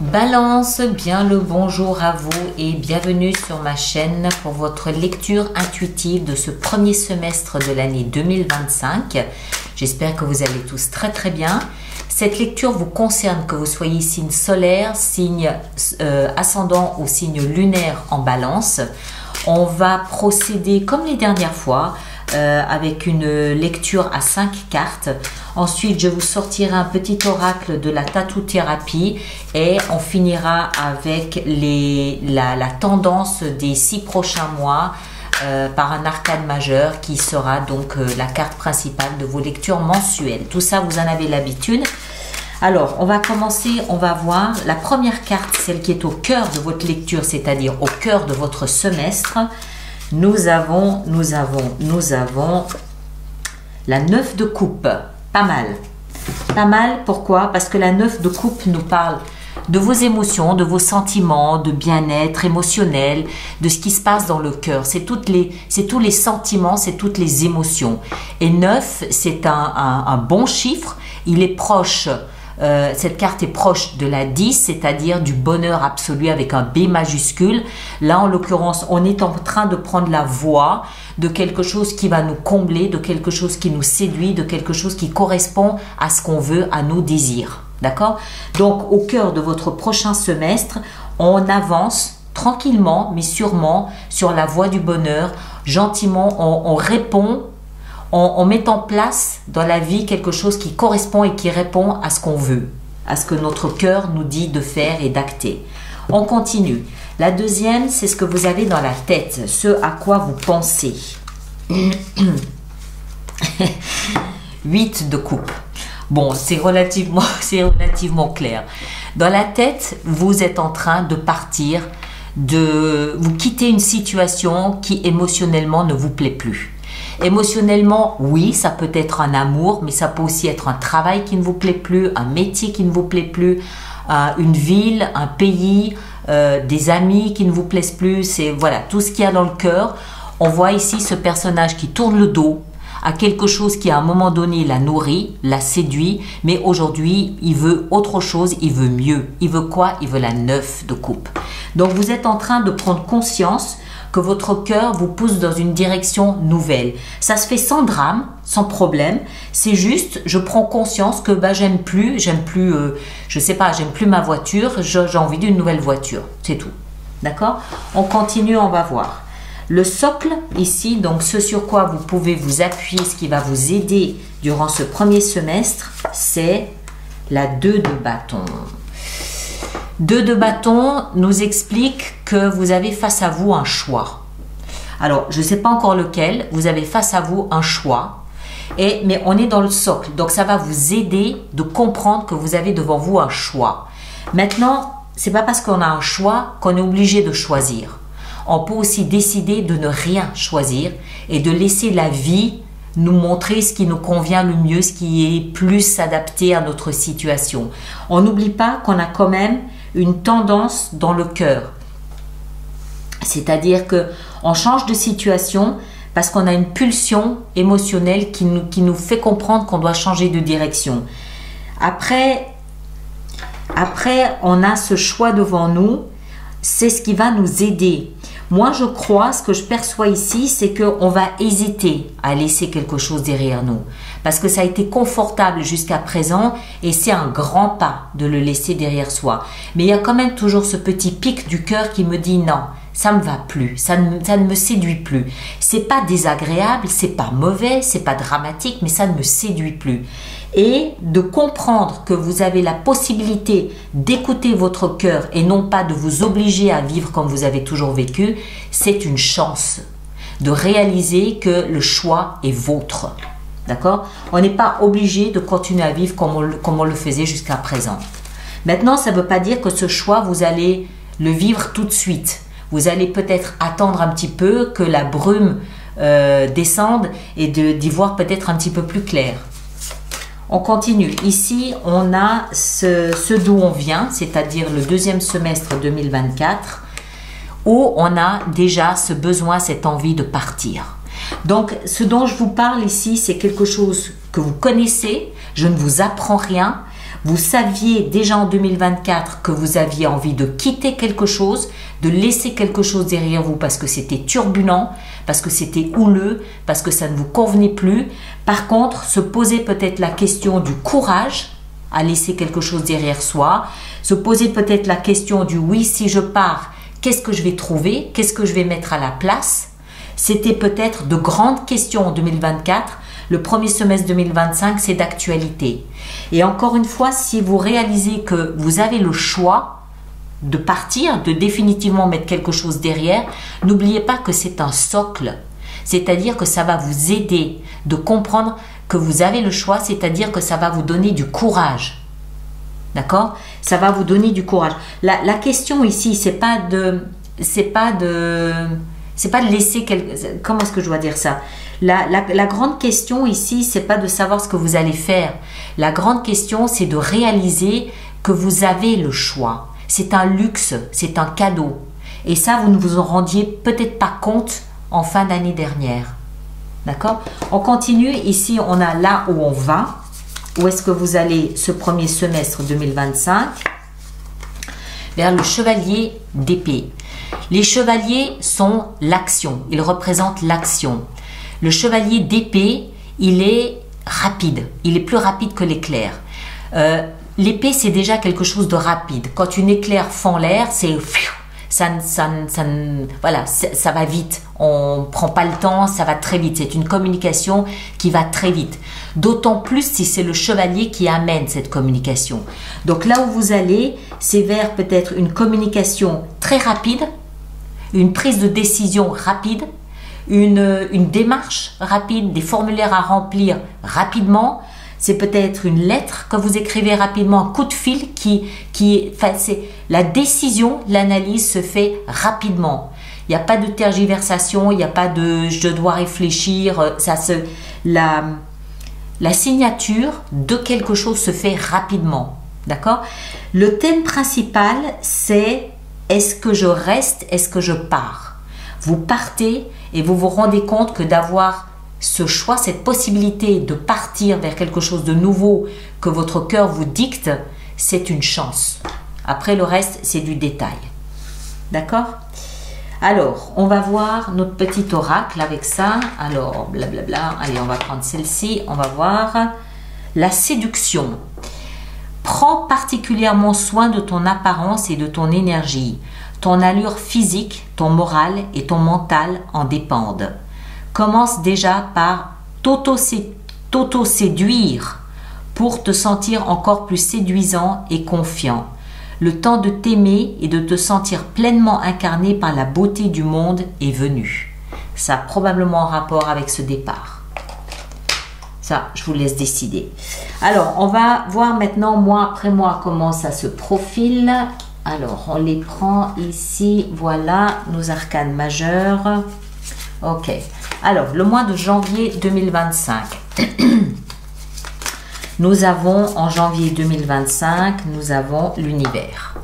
Balance, bien le bonjour à vous et bienvenue sur ma chaîne pour votre lecture intuitive de ce premier semestre de l'année 2025. J'espère que vous allez tous très bien. Cette lecture vous concerne que vous soyez signe solaire, signe ascendant ou signe lunaire en balance. On va procéder comme les dernières fois avec une lecture à 5 cartes. Ensuite, je vous sortirai un petit oracle de la tattoo-thérapie et on finira avec la tendance des 6 prochains mois par un arcane majeur qui sera donc la carte principale de vos lectures mensuelles. Tout ça, vous en avez l'habitude. Alors, on va commencer, on va voir la première carte, celle qui est au cœur de votre lecture, c'est-à-dire au cœur de votre semestre. Nous avons la 9 de coupe. Pas mal. Pas mal, pourquoi? Parce que la 9 de coupe nous parle de vos émotions, de vos sentiments, de bien-être émotionnel, de ce qui se passe dans le cœur. C'est tous les sentiments, c'est toutes les émotions. Et 9, c'est un bon chiffre. Il est proche. Cette carte est proche de la 10, c'est-à-dire du bonheur absolu avec un B majuscule. Là, en l'occurrence, on est en train de prendre la voie de quelque chose qui va nous combler, de quelque chose qui nous séduit, de quelque chose qui correspond à ce qu'on veut, à nos désirs. D'accord? Donc, au cœur de votre prochain semestre, on avance tranquillement, mais sûrement, sur la voie du bonheur. Gentiment, on répond. On met en place dans la vie quelque chose qui correspond et qui répond à ce qu'on veut, à ce que notre cœur nous dit de faire et d'acter. On continue. La deuxième, c'est ce que vous avez dans la tête, ce à quoi vous pensez. 8 de coupe. Bon, c'est relativement clair. Dans la tête, vous êtes en train de partir, vous quitter une situation qui émotionnellement ne vous plaît plus. Émotionnellement, oui, ça peut être un amour, mais ça peut aussi être un travail qui ne vous plaît plus, un métier qui ne vous plaît plus, une ville, un pays, des amis qui ne vous plaisent plus. C'est voilà, tout ce qu'il y a dans le cœur. On voit ici ce personnage qui tourne le dos à quelque chose qui à un moment donné l'a nourri, l'a séduit, mais aujourd'hui il veut autre chose, il veut mieux. Il veut quoi? Il veut la 9 de coupe. Donc vous êtes en train de prendre conscience que votre cœur vous pousse dans une direction nouvelle. Ça se fait sans drame, sans problème. C'est juste, je prends conscience que j'aime plus, je sais pas, j'aime plus ma voiture, j'ai envie d'une nouvelle voiture. C'est tout. D'accord? On continue, on va voir. Le socle ici, donc ce sur quoi vous pouvez vous appuyer, ce qui va vous aider durant ce premier semestre, c'est la 2 de bâton. 2 de bâton nous explique que vous avez face à vous un choix. Alors, je ne sais pas encore lequel, vous avez face à vous un choix, mais on est dans le socle, donc ça va vous aider de comprendre que vous avez devant vous un choix. Maintenant, ce n'est pas parce qu'on a un choix qu'on est obligé de choisir. On peut aussi décider de ne rien choisir et de laisser la vie nous montrer ce qui nous convient le mieux, ce qui est plus adapté à notre situation. On n'oublie pas qu'on a quand même une tendance dans le cœur. C'est-à-dire qu'on change de situation parce qu'on a une pulsion émotionnelle qui nous fait comprendre qu'on doit changer de direction. Après, on a ce choix devant nous, c'est ce qui va nous aider. Moi, je crois, ce que je perçois ici, c'est qu'on va hésiter à laisser quelque chose derrière nous. Parce que ça a été confortable jusqu'à présent et c'est un grand pas de le laisser derrière soi. Mais il y a quand même toujours ce petit pic du cœur qui me dit non, ça ne me va plus, ça ne me séduit plus. C'est pas désagréable, c'est pas mauvais, c'est pas dramatique, mais ça ne me séduit plus. Et de comprendre que vous avez la possibilité d'écouter votre cœur et non pas de vous obliger à vivre comme vous avez toujours vécu, c'est une chance de réaliser que le choix est vôtre. D'accord? On n'est pas obligé de continuer à vivre comme on le faisait jusqu'à présent. Maintenant, ça ne veut pas dire que ce choix, vous allez le vivre tout de suite. Vous allez peut-être attendre un petit peu que la brume descende et d'y voir peut-être un petit peu plus clair. On continue. Ici, on a ce d'où on vient, c'est-à-dire le deuxième semestre 2024, où on a déjà ce besoin, cette envie de partir. Donc, ce dont je vous parle ici, c'est quelque chose que vous connaissez. Je ne vous apprends rien. Vous saviez déjà en 2024 que vous aviez envie de quitter quelque chose, de laisser quelque chose derrière vous parce que c'était turbulent, parce que c'était houleux, parce que ça ne vous convenait plus. Par contre, se poser peut-être la question du courage à laisser quelque chose derrière soi, se poser peut-être la question du oui, si je pars, qu'est-ce que je vais trouver, qu'est-ce que je vais mettre à la place. C'était peut-être de grandes questions en 2024. Le premier semestre 2025, c'est d'actualité. Et encore une fois, si vous réalisez que vous avez le choix de partir, de définitivement mettre quelque chose derrière, n'oubliez pas que c'est un socle. C'est-à-dire que ça va vous aider de comprendre que vous avez le choix, c'est-à-dire que ça va vous donner du courage. D'accord? Ça va vous donner du courage. La question ici, c'est pas de laisser comment est-ce que je dois dire ça? La grande question ici, c'est pas de savoir ce que vous allez faire. La grande question, c'est de réaliser que vous avez le choix. C'est un luxe, c'est un cadeau. Et ça, vous ne vous en rendiez peut-être pas compte en fin d'année dernière. D'accord? On continue. Ici, on a là où on va. Où est-ce que vous allez ce premier semestre 2025? Vers le chevalier d'épée. Les chevaliers sont l'action. Ils représentent l'action. Le chevalier d'épée, il est rapide. Il est plus rapide que l'éclair. L'épée, c'est déjà quelque chose de rapide. Quand une éclair fend l'air, c'est... Voilà, ça va vite. On ne prend pas le temps, ça va très vite. C'est une communication qui va très vite. D'autant plus si c'est le chevalier qui amène cette communication. Donc là où vous allez, c'est vers peut-être une communication très rapide, une prise de décision rapide, une démarche rapide, des formulaires à remplir rapidement. C'est peut-être une lettre que vous écrivez rapidement, un coup de fil c'est la décision, l'analyse se fait rapidement. Il n'y a pas de tergiversation, il n'y a pas de je dois réfléchir. La signature de quelque chose se fait rapidement. D'accord? Le thème principal, c'est est-ce que je reste, est-ce que je pars? Vous partez et vous vous rendez compte que d'avoir ce choix, cette possibilité de partir vers quelque chose de nouveau que votre cœur vous dicte, c'est une chance. Après, le reste, c'est du détail. D'accord? Alors, on va voir notre petit oracle avec ça. Alors, blablabla. Allez, on va prendre celle-ci. On va voir la séduction. Prends particulièrement soin de ton apparence et de ton énergie. Ton allure physique, ton moral et ton mental en dépendent. Commence déjà par t'auto-séduire pour te sentir encore plus séduisant et confiant. Le temps de t'aimer et de te sentir pleinement incarné par la beauté du monde est venu. Ça a probablement un rapport avec ce départ. Ça, je vous laisse décider. Alors, on va voir maintenant, mois après mois, comment ça se profile. Alors, on les prend ici. Voilà, nos arcanes majeurs. Ok. Alors, le mois de janvier 2025. Nous avons, en janvier 2025, nous avons l'univers.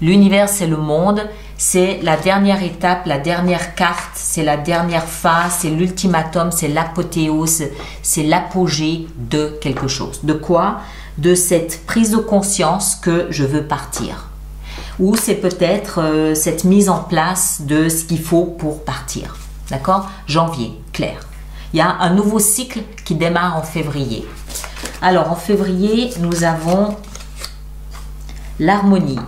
L'univers, c'est le monde. C'est la dernière étape, la dernière carte, c'est la dernière phase, c'est l'ultimatum, c'est l'apothéose, c'est l'apogée de quelque chose. De quoi? De cette prise de conscience que je veux partir. Ou c'est peut-être cette mise en place de ce qu'il faut pour partir. D'accord? Janvier, clair. Il y a un nouveau cycle qui démarre en février. Alors, en février, nous avons l'harmonie.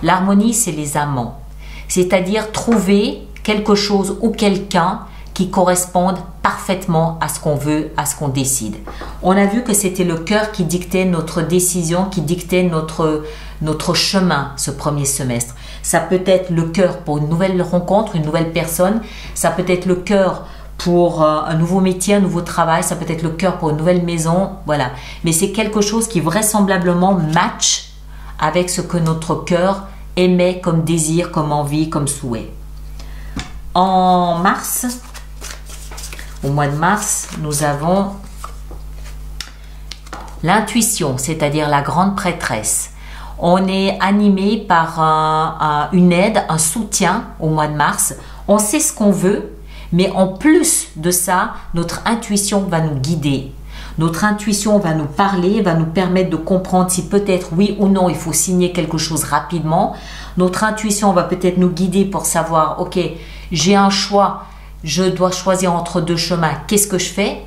L'harmonie, c'est les amants. C'est-à-dire trouver quelque chose ou quelqu'un qui corresponde parfaitement à ce qu'on veut, à ce qu'on décide. On a vu que c'était le cœur qui dictait notre décision, qui dictait notre chemin ce premier semestre. Ça peut être le cœur pour une nouvelle rencontre, une nouvelle personne. Ça peut être le cœur pour un nouveau métier, un nouveau travail. Ça peut être le cœur pour une nouvelle maison. Voilà. Mais c'est quelque chose qui vraisemblablement match avec ce que notre cœur aimait comme désir, comme envie, comme souhait. En mars, au mois de mars, nous avons l'intuition, c'est-à-dire la grande prêtresse. On est animé par une aide, un soutien au mois de mars. On sait ce qu'on veut, mais en plus de ça, notre intuition va nous guider. Notre intuition va nous parler, va nous permettre de comprendre si peut-être oui ou non il faut signer quelque chose rapidement. Notre intuition va peut-être nous guider pour savoir, ok, j'ai un choix, je dois choisir entre deux chemins, qu'est-ce que je fais?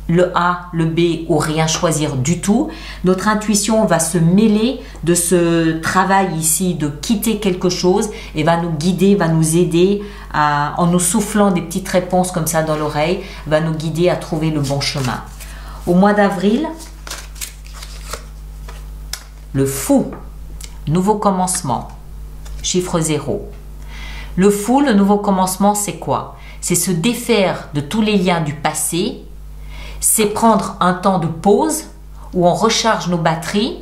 Le A, le B ou rien choisir du tout. Notre intuition va se mêler de ce travail ici de quitter quelque chose et va nous guider, va nous aider en nous soufflant des petites réponses comme ça dans l'oreille, va nous guider à trouver le bon chemin. Au mois d'avril, le fou, nouveau commencement, chiffre 0. Le fou, le nouveau commencement, c'est quoi? C'est se défaire de tous les liens du passé. C'est prendre un temps de pause où on recharge nos batteries,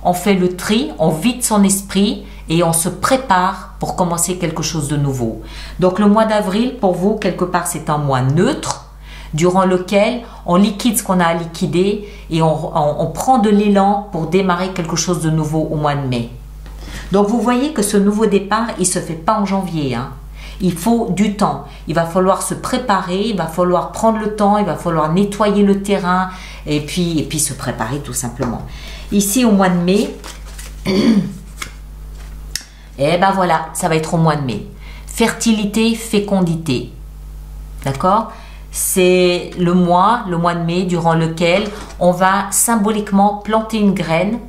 on fait le tri, on vide son esprit et on se prépare pour commencer quelque chose de nouveau. Donc le mois d'avril, pour vous, quelque part, c'est un mois neutre durant lequel on liquide ce qu'on a à liquider et on prend de l'élan pour démarrer quelque chose de nouveau au mois de mai. Donc vous voyez que ce nouveau départ, il ne se fait pas en janvier, hein. Il faut du temps. Il va falloir se préparer, il va falloir prendre le temps, il va falloir nettoyer le terrain et puis se préparer tout simplement. Ici au mois de mai, et ben voilà, ça va être au mois de mai. Fertilité, fécondité. D'accord? C'est le mois de mai, durant lequel on va symboliquement planter une graine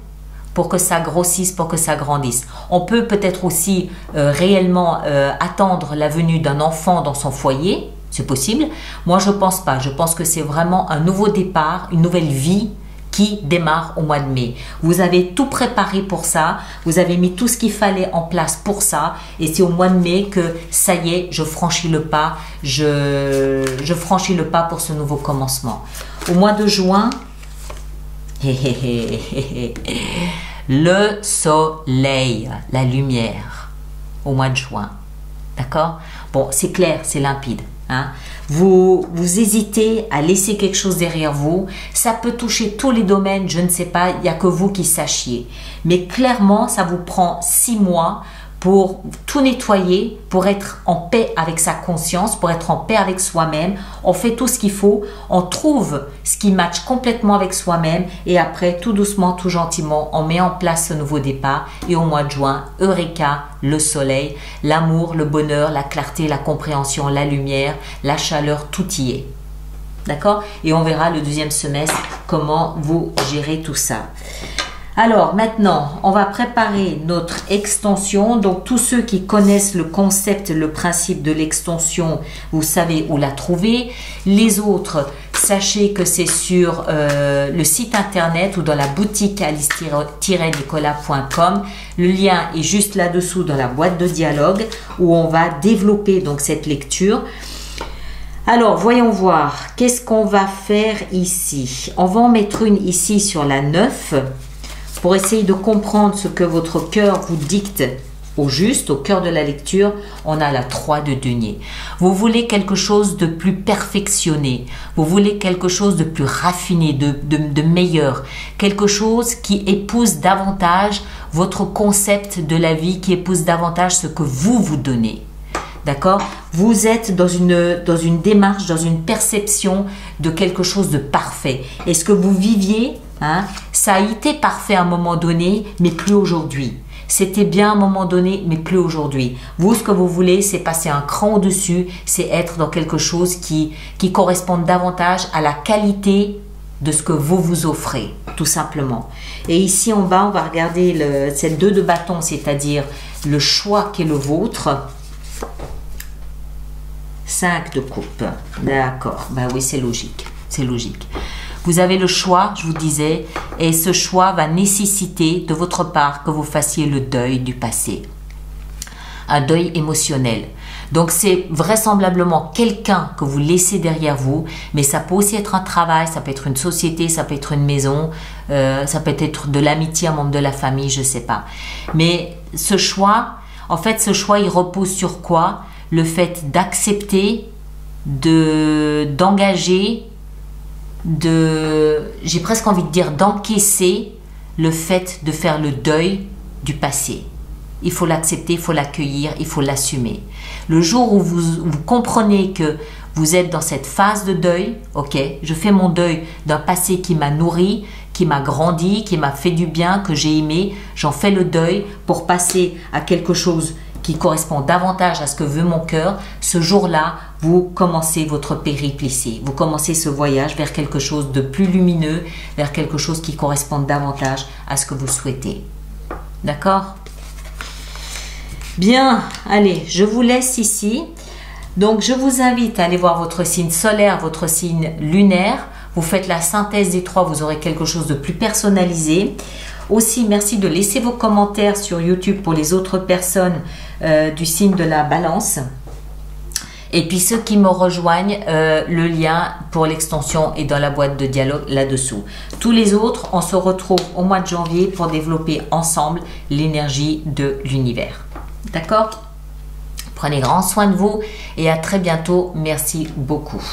pour que ça grossisse, pour que ça grandisse. On peut peut-être aussi réellement attendre la venue d'un enfant dans son foyer, c'est possible. Moi, je pense pas. Je pense que c'est vraiment un nouveau départ, une nouvelle vie qui démarre au mois de mai. Vous avez tout préparé pour ça, vous avez mis tout ce qu'il fallait en place pour ça, et c'est au mois de mai que ça y est, je franchis le pas, je franchis le pas pour ce nouveau commencement. Au mois de juin, le soleil, la lumière, au mois de juin. D'accord? Bon, c'est clair, c'est limpide. Hein? Vous hésitez à laisser quelque chose derrière vous. Ça peut toucher tous les domaines, je ne sais pas, il n'y a que vous qui sachiez. Mais clairement, ça vous prend 6 mois pour tout nettoyer, pour être en paix avec sa conscience, pour être en paix avec soi-même. On fait tout ce qu'il faut, on trouve ce qui matche complètement avec soi-même et après, tout doucement, tout gentiment, on met en place ce nouveau départ et au mois de juin, Eureka, le soleil, l'amour, le bonheur, la clarté, la compréhension, la lumière, la chaleur, tout y est. D'accord? Et on verra le deuxième semestre comment vous gérez tout ça. Alors maintenant, on va préparer notre extension. Donc tous ceux qui connaissent le concept, le principe de l'extension, vous savez où la trouver. Les autres, sachez que c'est sur le site internet ou dans la boutique alice-nicolas.com. Le lien est juste là-dessous dans la boîte de dialogue où on va développer donc cette lecture. Alors, voyons voir, qu'est-ce qu'on va faire ici? On va en mettre une ici sur la 9. Pour essayer de comprendre ce que votre cœur vous dicte au juste, au cœur de la lecture, on a la 3 de denier. Vous voulez quelque chose de plus perfectionné, vous voulez quelque chose de plus raffiné, de meilleur, quelque chose qui épouse davantage votre concept de la vie, qui épouse davantage ce que vous vous donnez. D'accord? Vous êtes dans une démarche, dans une perception de quelque chose de parfait. Et ce que vous viviez, hein, ça a été parfait à un moment donné, mais plus aujourd'hui. C'était bien à un moment donné, mais plus aujourd'hui. Vous, ce que vous voulez, c'est passer un cran au-dessus, c'est être dans quelque chose qui corresponde davantage à la qualité de ce que vous vous offrez, tout simplement. Et ici en bas, on va regarder cette 2 de bâton, c'est-à-dire le choix qui est le vôtre. 5 de coupe. D'accord. Ben oui, c'est logique. C'est logique. Vous avez le choix, je vous disais, et ce choix va nécessiter de votre part que vous fassiez le deuil du passé. Un deuil émotionnel. Donc c'est vraisemblablement quelqu'un que vous laissez derrière vous, mais ça peut aussi être un travail, ça peut être une société, ça peut être une maison, ça peut être de l'amitié, un membre de la famille, je ne sais pas. Mais ce choix, en fait, ce choix, il repose sur quoi? Le fait d'accepter, d'engager, j'ai presque envie de dire d'encaisser le fait de faire le deuil du passé. il faut l'accepter, il faut l'accueillir, il faut l'assumer. Le jour où vous comprenez que vous êtes dans cette phase de deuil, ok, je fais mon deuil d'un passé qui m'a nourri, qui m'a grandi, qui m'a fait du bien, que j'ai aimé, j'en fais le deuil pour passer à quelque chose qui correspond davantage à ce que veut mon cœur. Ce jour-là, vous commencez votre périple ici. Vous commencez ce voyage vers quelque chose de plus lumineux, vers quelque chose qui correspond davantage à ce que vous souhaitez. D'accord? Bien, allez, je vous laisse ici. Donc, je vous invite à aller voir votre signe solaire, votre signe lunaire. Vous faites la synthèse des trois, vous aurez quelque chose de plus personnalisé. Aussi, merci de laisser vos commentaires sur YouTube pour les autres personnes du signe de la Balance. Et puis ceux qui me rejoignent, le lien pour l'extension est dans la boîte de dialogue là-dessous. Tous les autres, on se retrouve au mois de janvier pour développer ensemble l'énergie de l'univers. D'accord? Prenez grand soin de vous et à très bientôt. Merci beaucoup.